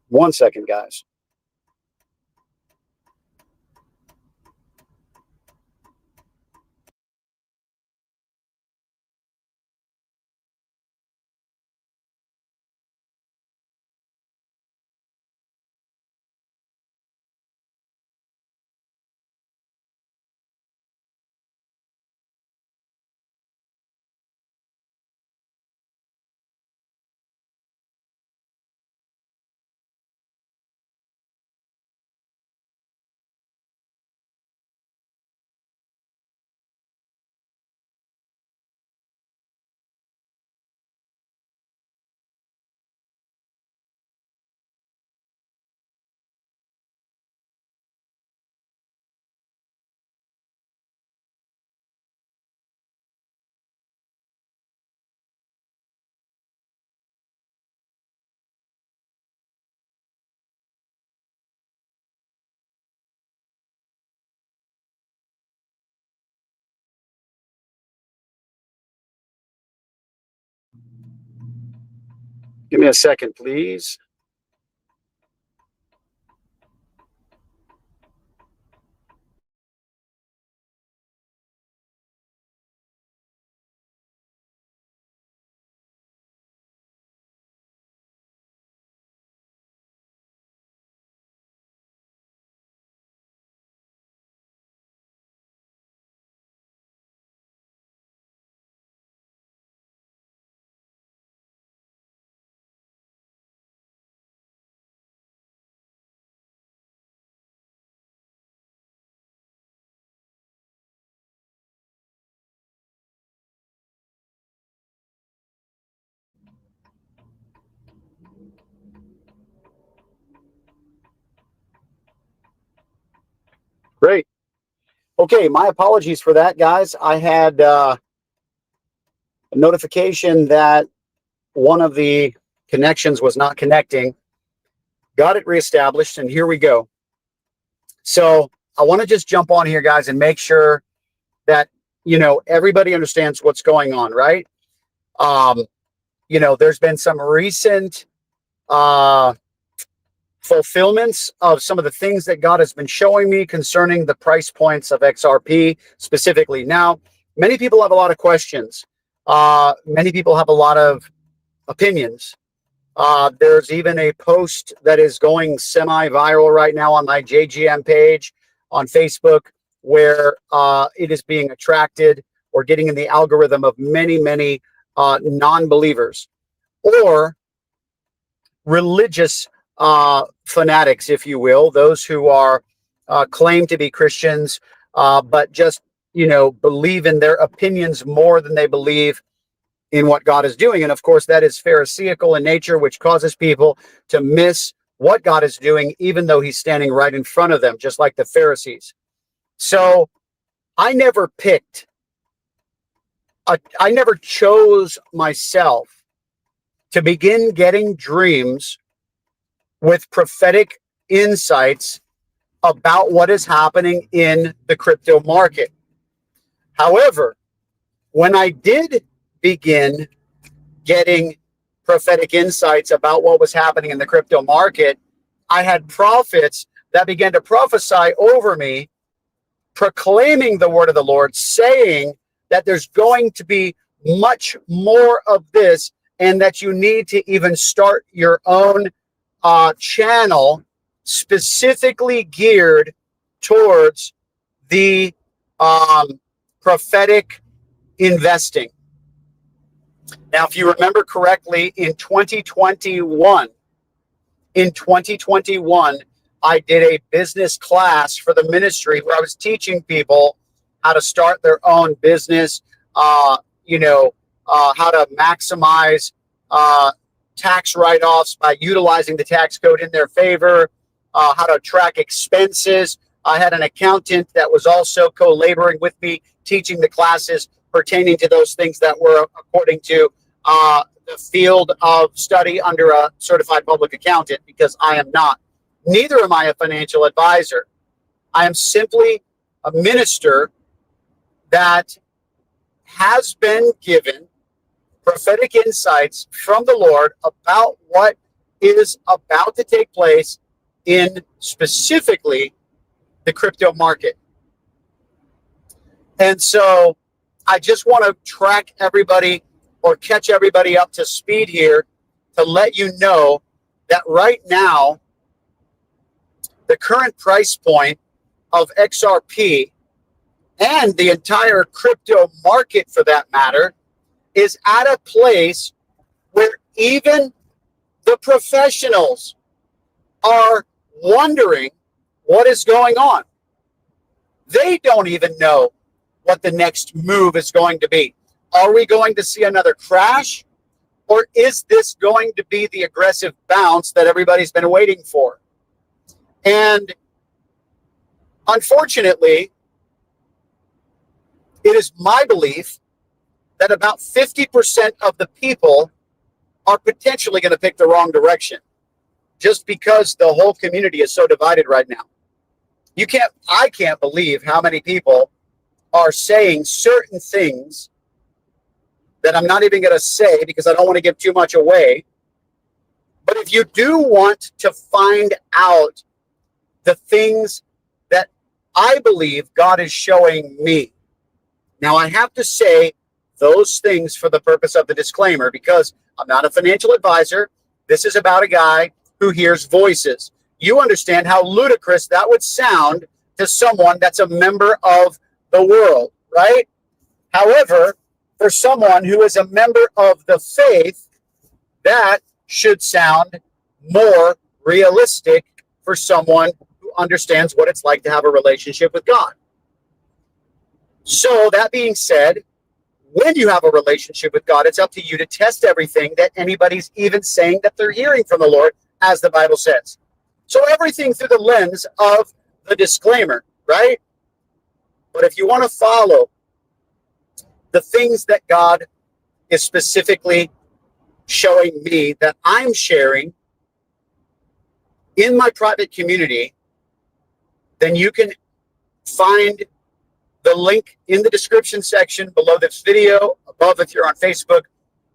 1 second, guys. Give me a second, please. Great. Okay, my apologies for that, guys. I had a notification that one of the connections was not connecting. Got it reestablished, and here we go. So I want to just jump on here, guys, and make sure that, everybody understands what's going on, right? There's been some recent fulfillments of some of the things that God has been showing me concerning the price points of XRP specifically. Now, many people have a lot of questions. Many people have a lot of opinions. There's even a post that is going semi-viral right now on my JGM page on Facebook where it is being attracted or getting in the algorithm of many, many non-believers or religious fanatics, if you will, those who are claim to be Christians, but just, believe in their opinions more than they believe in what God is doing. And of course, that is Pharisaical in nature, which causes people to miss what God is doing, even though he's standing right in front of them, just like the Pharisees. So I never I never chose myself to begin getting dreams with prophetic insights about what is happening in the crypto market. However, when I did begin getting prophetic insights about what was happening in the crypto market, I had prophets that began to prophesy over me, proclaiming the word of the Lord, saying that there's going to be much more of this and that you need to even start your own channel specifically geared towards the prophetic investing. Now, if you remember correctly, in 2021, I did a business class for the ministry where I was teaching people how to start their own business, how to maximize tax write-offs by utilizing the tax code in their favor, how to track expenses. I had an accountant that was also co-laboring with me, teaching the classes pertaining to those things that were according to the field of study under a certified public accountant, because I am not. Neither am I a financial advisor. I am simply a minister that has been given prophetic insights from the Lord about what is about to take place in specifically the crypto market. And so I just want to track everybody or catch everybody up to speed here to let you know that right now, the current price point of XRP and the entire crypto market, for that matter, is at a place where even the professionals are wondering what is going on. They don't even know what the next move is going to be. Are we going to see another crash? Or is this going to be the aggressive bounce that everybody's been waiting for? And unfortunately, it is my belief that about 50% of the people are potentially going to pick the wrong direction just because the whole community is so divided right now. I can't believe how many people are saying certain things that I'm not even going to say because I don't want to give too much away. But if you do want to find out the things that I believe God is showing me, now I have to say those things for the purpose of the disclaimer because I'm not a financial advisor. This is about a guy who hears voices. You understand how ludicrous that would sound to someone that's a member of the world, right? However, for someone who is a member of the faith, that should sound more realistic for someone who understands what it's like to have a relationship with God. So that being said, when you have a relationship with God, it's up to you to test everything that anybody's even saying that they're hearing from the Lord, as the Bible says. So everything through the lens of the disclaimer, right? But if you want to follow the things that God is specifically showing me that I'm sharing in my private community, then you can find the link in the description section below this video, above if you're on Facebook,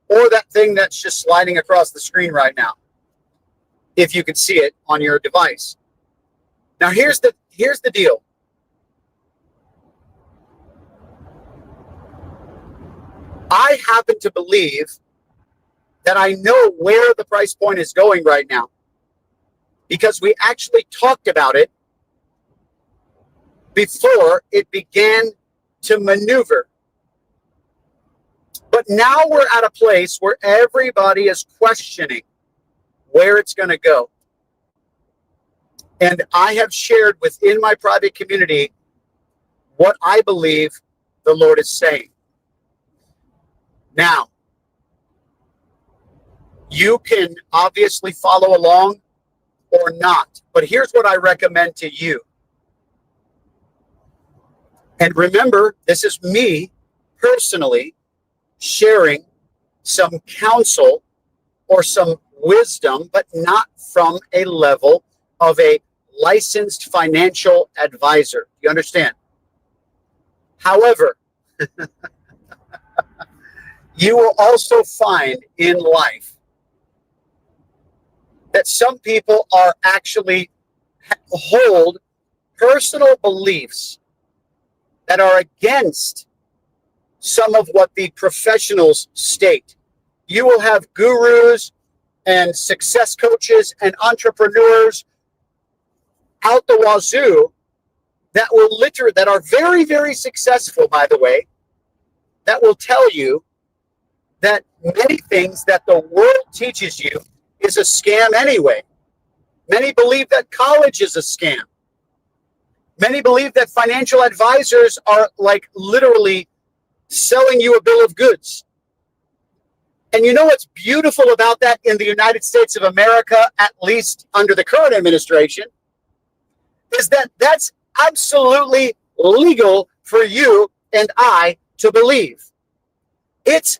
or that thing that's just sliding across the screen right now, if you can see it on your device. Now, here's the deal. I happen to believe that I know where the price point is going right now because we actually talked about it before it began to maneuver. But now we're at a place where everybody is questioning where it's going to go. And I have shared within my private community what I believe the Lord is saying. Now, you can obviously follow along or not, but here's what I recommend to you. And remember, this is me personally sharing some counsel or some wisdom, but not from a level of a licensed financial advisor. You understand? However, you will also find in life that some people are actually hold personal beliefs that are against some of what the professionals state. You will have gurus and success coaches and entrepreneurs out the wazoo that are very, very successful, by the way, that will tell you that many things that the world teaches you is a scam anyway. Many believe that college is a scam. Many believe that financial advisors are like literally selling you a bill of goods. And you know what's beautiful about that in the United States of America, at least under the current administration, is that that's absolutely legal for you and I to believe. It's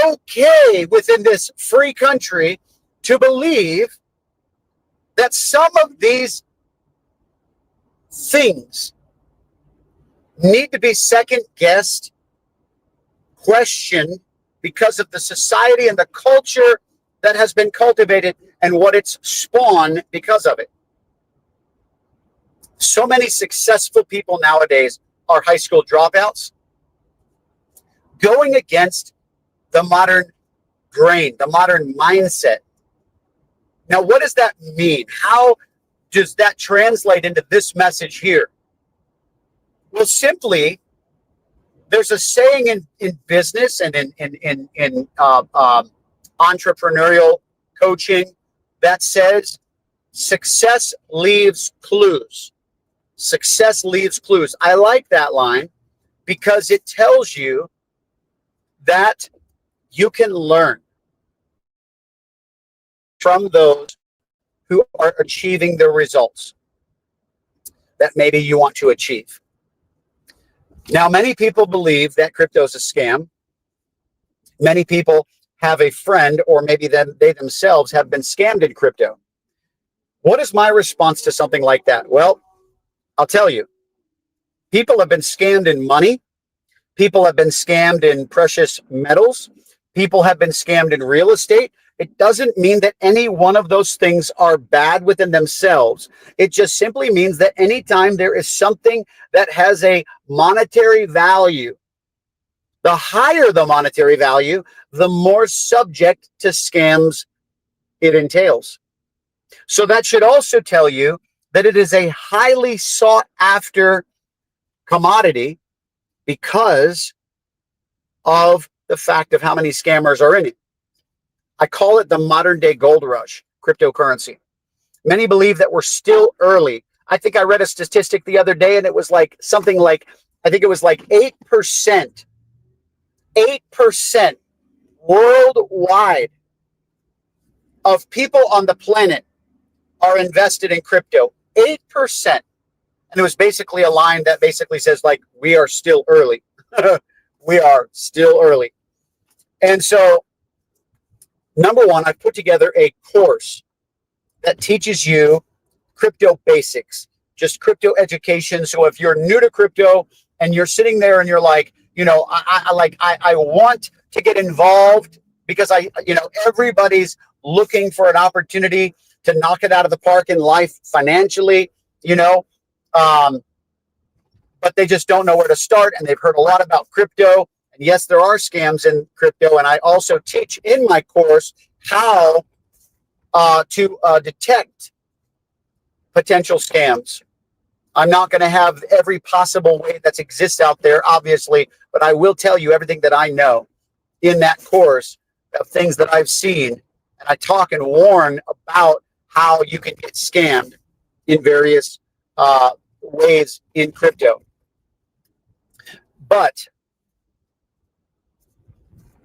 okay within this free country to believe that some of these things need to be second guessed, questioned, because of the society and the culture that has been cultivated and what it's spawned because of it. So many successful people nowadays are high school dropouts, going against the modern brain, the modern mindset. Now, what does that mean? How does that translate into this message here? Well, simply, there's a saying in business and in entrepreneurial coaching that says success leaves clues. Success leaves clues. I like that line because it tells you that you can learn from those who are achieving the results that maybe you want to achieve. Now, many people believe that crypto is a scam. Many people have a friend, or maybe they themselves have been scammed in crypto. What is my response to something like that? Well, I'll tell you. People have been scammed in money. People have been scammed in precious metals. People have been scammed in real estate. It doesn't mean that any one of those things are bad within themselves. It just simply means that anytime there is something that has a monetary value, the higher the monetary value, the more subject to scams it entails. So that should also tell you that it is a highly sought after commodity because of the fact of how many scammers are in it. I call it the modern day gold rush, cryptocurrency. Many believe that we're still early. I think I read a statistic the other day and it was like something like, I think it was like 8% worldwide of people on the planet are invested in crypto. 8%. And it was basically a line that basically says, like, we are still early. We are still early. And so, number one, I put together a course that teaches you crypto basics, just crypto education. So if you're new to crypto and you're sitting there and you're like, you know, I want to get involved because everybody's looking for an opportunity to knock it out of the park in life financially, but they just don't know where to start. And they've heard a lot about crypto. And yes, there are scams in crypto. And I also teach in my course how to detect potential scams. I'm not going to have every possible way that exists out there, obviously, but I will tell you everything that I know in that course of things that I've seen. And I talk and warn about how you can get scammed in various ways in crypto. But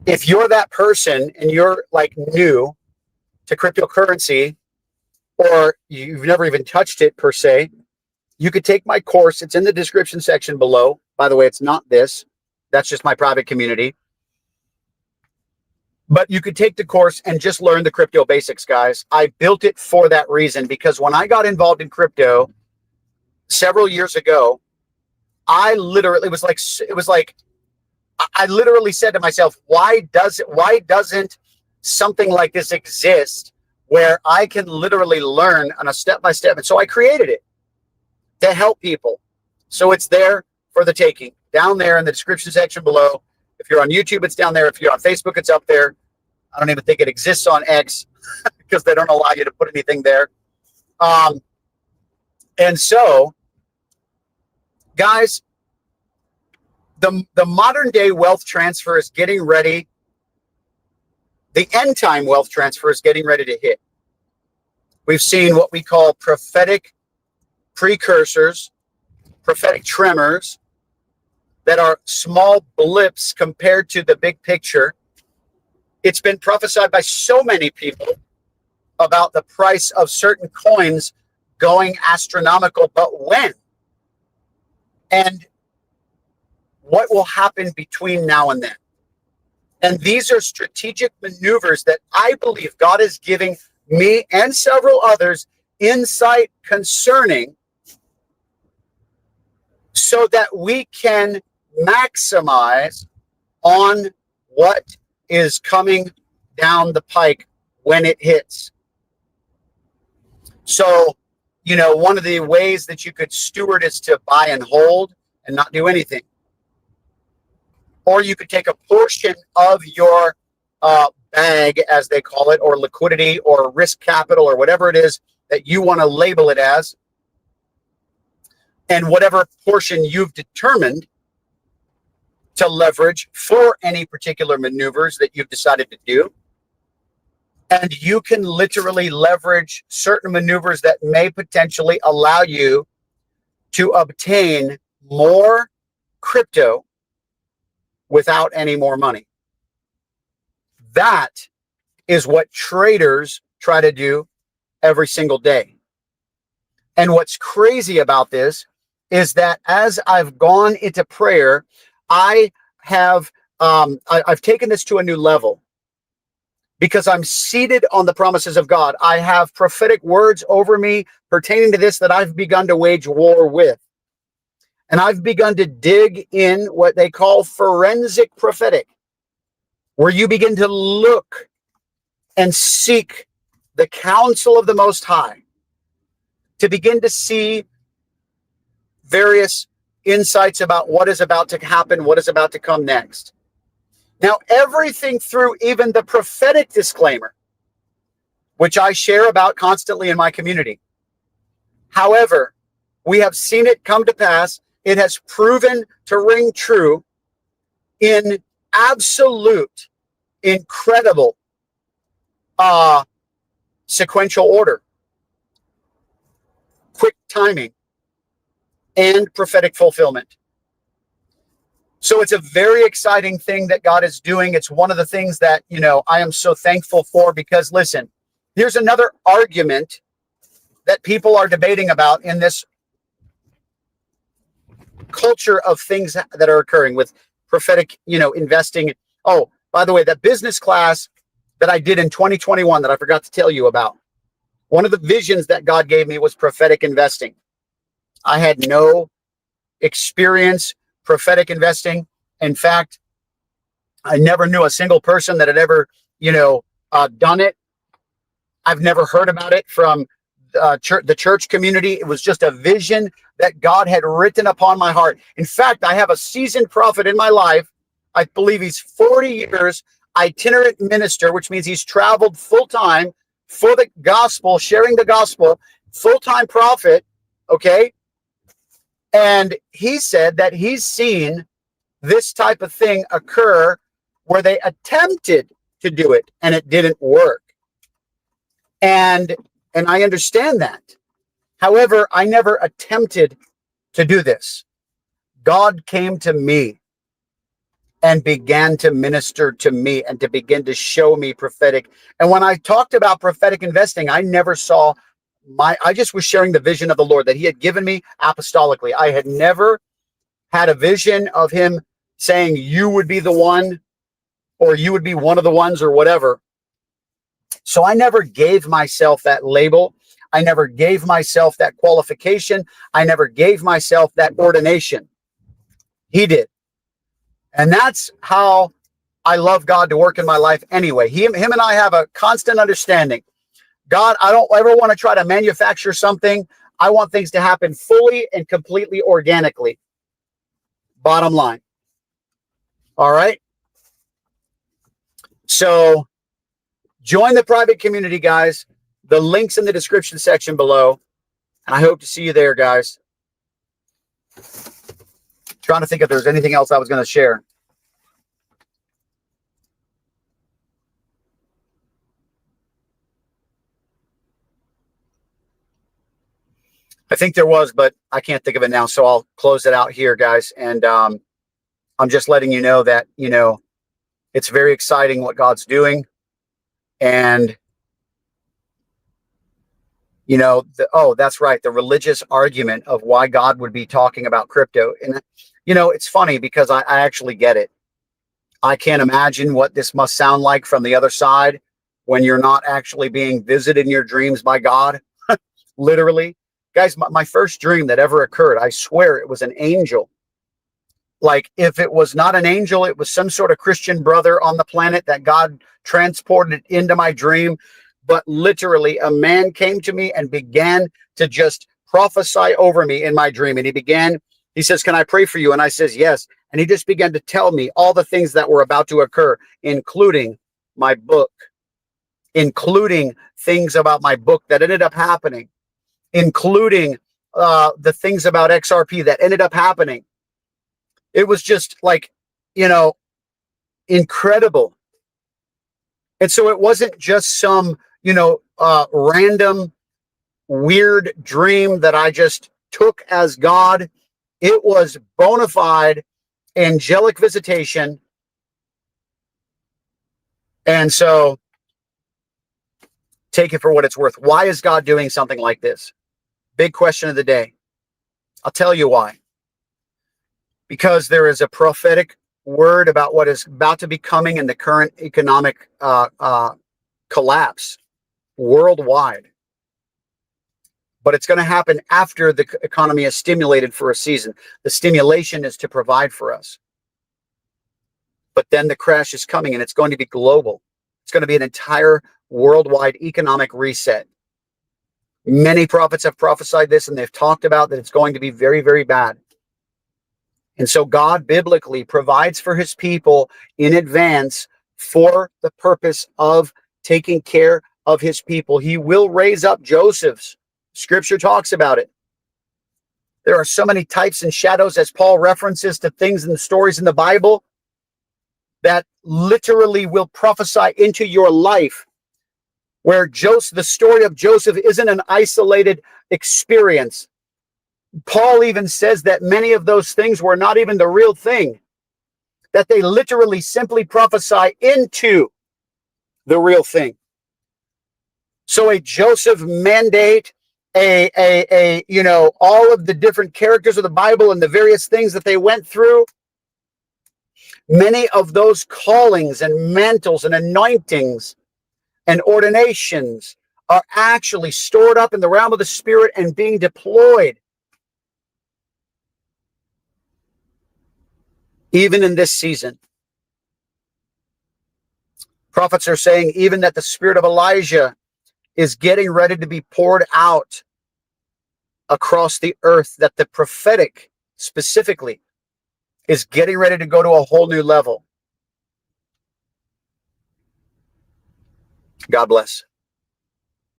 if you're that person and you're like new to cryptocurrency, or you've never even touched it per se, you could take my course. It's in the description section below. By the way, it's not this. That's just my private community. But you could take the course and just learn the crypto basics, guys. I built it for that reason, because when I got involved in crypto several years ago, I literally said to myself, why doesn't something like this exist where I can literally learn on a step-by-step? And so I created it to help people. So it's there for the taking, down there in the description section below. If you're on YouTube, it's down there. If you're on Facebook, it's up there. I don't even think it exists on X because they don't allow you to put anything there. And so, guys, the modern day wealth transfer is getting ready. The end time wealth transfer is getting ready to hit. We've seen what we call prophetic precursors, prophetic tremors that are small blips compared to the big picture. It's been prophesied by so many people about the price of certain coins going astronomical, but when? And what will happen between now and then? And these are strategic maneuvers that I believe God is giving me and several others insight concerning, so that we can maximize on what is coming down the pike when it hits. So, one of the ways that you could steward is to buy and hold and not do anything. Or you could take a portion of your bag, as they call it, or liquidity or risk capital or whatever it is that you want to label it as, and whatever portion you've determined to leverage for any particular maneuvers that you've decided to do. And you can literally leverage certain maneuvers that may potentially allow you to obtain more crypto without any more money. That is what traders try to do every single day. And what's crazy about this is that as I've gone into prayer, I have I've taken this to a new level. Because I'm seated on the promises of God. I have prophetic words over me pertaining to this that I've begun to wage war with. And I've begun to dig in what they call forensic prophetic, where you begin to look and seek the counsel of the Most High, to begin to see various insights about what is about to happen, what is about to come next. Now, everything through even the prophetic disclaimer, which I share about constantly in my community. However, we have seen it come to pass. It has proven to ring true in absolute, incredible sequential order, quick timing, and prophetic fulfillment. So it's a very exciting thing that God is doing. It's one of the things that, I am so thankful for, because listen, here's another argument that people are debating about in this culture of things that are occurring with prophetic, investing. Oh, by the way, that business class that I did in 2021 that I forgot to tell you about, one of the visions that God gave me was prophetic investing. I had no experience prophetic investing. In fact, I never knew a single person that had ever, done it. I've never heard about it from the church community. It was just a vision that God had written upon my heart. In fact, I have a seasoned prophet in my life. I believe he's 40 years itinerant minister, which means he's traveled full time for the gospel, sharing the gospel, full-time prophet. Okay. And he said that he's seen this type of thing occur where they attempted to do it and it didn't work. And I understand that. However, I never attempted to do this. God came to me and began to minister to me and to begin to show me prophetic. And when I talked about prophetic investing, I never saw I just was sharing the vision of the Lord that he had given me apostolically. I had never had a vision of him saying, you would be the one, or you would be one of the ones, or whatever. So I never gave myself that label. I never gave myself that qualification. I never gave myself that ordination. He did. And that's how I love God to work in my life anyway. Him and I have a constant understanding. God, I don't ever want to try to manufacture something. I want things to happen fully and completely organically. Bottom line. All right. So join the private community, guys. The link's in the description section below. And I hope to see you there, guys. Trying to think if there's anything else I was going to share. I think there was, but I can't think of it now. So I'll close it out here, guys. And I'm just letting you know that, it's very exciting what God's doing. And, that's right. The religious argument of why God would be talking about crypto. And, it's funny because I actually get it. I can't imagine what this must sound like from the other side when you're not actually being visited in your dreams by God, literally. Guys, my first dream that ever occurred, I swear it was an angel. Like, if it was not an angel, it was some sort of Christian brother on the planet that God transported into my dream. but literally a man came to me and began to just prophesy over me in my dream. And he says, can I pray for you? And I says, yes. And he just began to tell me all the things that were about to occur, including my book, including things about my book that ended up happening, including the things about XRP that ended up happening. It was just like, incredible. And so it wasn't just some, random, weird dream that I just took as God. It was bona fide angelic visitation. And so take it for what it's worth. Why is God doing something like this? Big question of the day. I'll tell you why. Because there is a prophetic word about what is about to be coming in the current economic collapse worldwide. But it's going to happen after the economy is stimulated for a season. The stimulation is to provide for us. But then the crash is coming, and it's going to be global. It's going to be an entire worldwide economic reset. Many prophets have prophesied this, and they've talked about that it's going to be very, very bad. And so God biblically provides for his people in advance for the purpose of taking care of his people. He will raise up Josephs. Scripture talks about it. There are so many types and shadows, as Paul references to things in the stories in the Bible, that literally will prophesy into your life, where the story of Joseph isn't an isolated experience. Paul even says that many of those things were not even the real thing, that they literally simply prophesy into the real thing. So a Joseph mandate, all of the different characters of the Bible and the various things that they went through, many of those callings and mantles and anointings and ordinations are actually stored up in the realm of the Spirit and being deployed even in this season. Prophets are saying even that the spirit of Elijah is getting ready to be poured out across the earth, that the prophetic specifically is getting ready to go to a whole new level. God bless.